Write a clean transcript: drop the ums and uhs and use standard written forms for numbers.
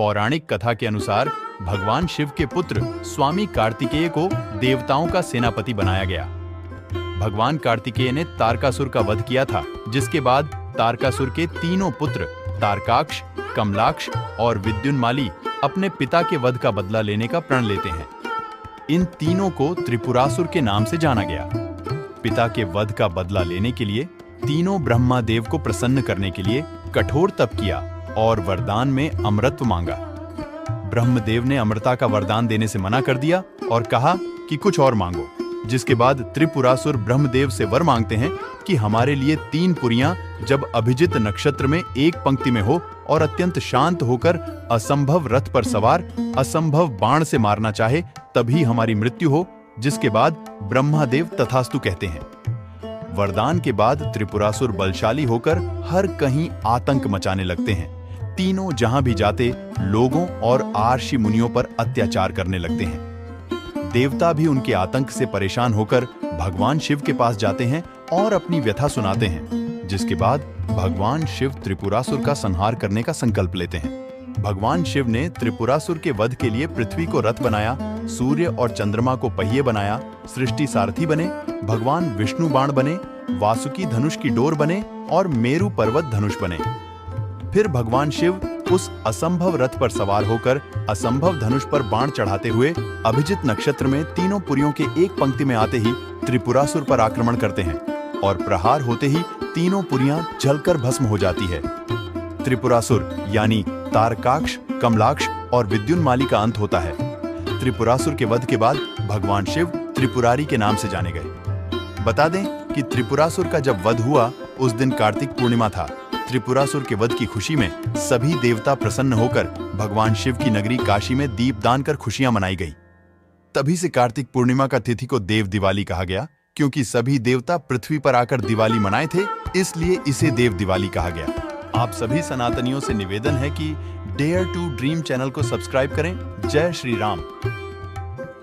पौराणिक कथा के अनुसार भगवान शिव के पुत्र स्वामी कार्तिकेय को देवताओं का सेनापति बनाया गया। भगवान कार्तिकेय ने तारकासुर का वध किया था, जिसके बाद तारकासुर के तीनों पुत्र तारकाक्ष, कमलाक्ष और विद्युन्माली अपने पिता के वध का बदला लेने का प्रण लेते हैं। इन तीनों को त्रिपुरासुर के नाम से जाना गया। पिता के वध का बदला लेने के लिए तीनों ब्रह्मादेव को प्रसन्न करने के लिए कठोर तप किया और वरदान में अमरत्व मांगा। ब्रह्मदेव ने अमरता का वरदान देने से मना कर दिया और कहा कि कुछ और मांगो, जिसके बाद त्रिपुरासुर ब्रह्मदेव से वर मांगते हैं कि हमारे लिए 3 पुरियां जब अभिजित नक्षत्र में एक पंक्ति में हो और अत्यंत शांत होकर असंभव रथ पर सवार असंभव बाण से मारना चाहे तभी हमारी मृत्यु हो, जिसके बाद ब्रह्मदेव तथास्तु कहते हैं। वरदान के बाद त्रिपुरासुर बलशाली होकर हर कहीं आतंक मचाने लगते हैं। तीनों जहां भी जाते लोगों और आर्षि मुनियों पर अत्याचार करने लगते हैं। देवता भी उनके आतंक से परेशान होकर भगवान शिव के पास जाते हैं और अपनी व्यथा सुनाते हैं, जिसके बाद भगवान शिव त्रिपुरासुर का संहार करने का संकल्प लेते हैं। भगवान शिव ने त्रिपुरासुर के वध के लिए पृथ्वी को रथ बनाया, सूर्य और चंद्रमा को पहिए बनाया, सृष्टि सारथी बने, भगवान विष्णु बाण बने, वासुकी धनुष की डोर बने और मेरु पर्वत धनुष बने। फिर भगवान शिव उस असंभव रथ पर सवार होकर असंभव धनुष पर बाण चढ़ाते हुए अभिजित नक्षत्र में तीनों पुरियों के एक पंक्ति में आते ही त्रिपुरासुर पर आक्रमण करते हैं और प्रहार होते ही तीनों पुरियां जलकर भस्म हो जाती है। त्रिपुरासुर यानी तारकाक्ष, कमलाक्ष और विद्युन्माली का अंत होता है। त्रिपुरासुर के वध के बाद भगवान शिव त्रिपुरारी के नाम से जाने गए। बता दें कि त्रिपुरासुर का जब वध हुआ उस दिन कार्तिक पूर्णिमा था। त्रिपुरासुर के वध की खुशी में सभी देवता प्रसन्न होकर भगवान शिव की नगरी काशी में दीपदान कर खुशियां मनाई गई। तभी से कार्तिक पूर्णिमा का तिथि को देव दिवाली कहा गया, क्योंकि सभी देवता पृथ्वी पर आकर दिवाली मनाए थे, इसलिए इसे देव दिवाली कहा गया। आप सभी सनातनियों से निवेदन है कि डेयर टू ड्रीम चैनल को सब्सक्राइब करें। जय श्री राम।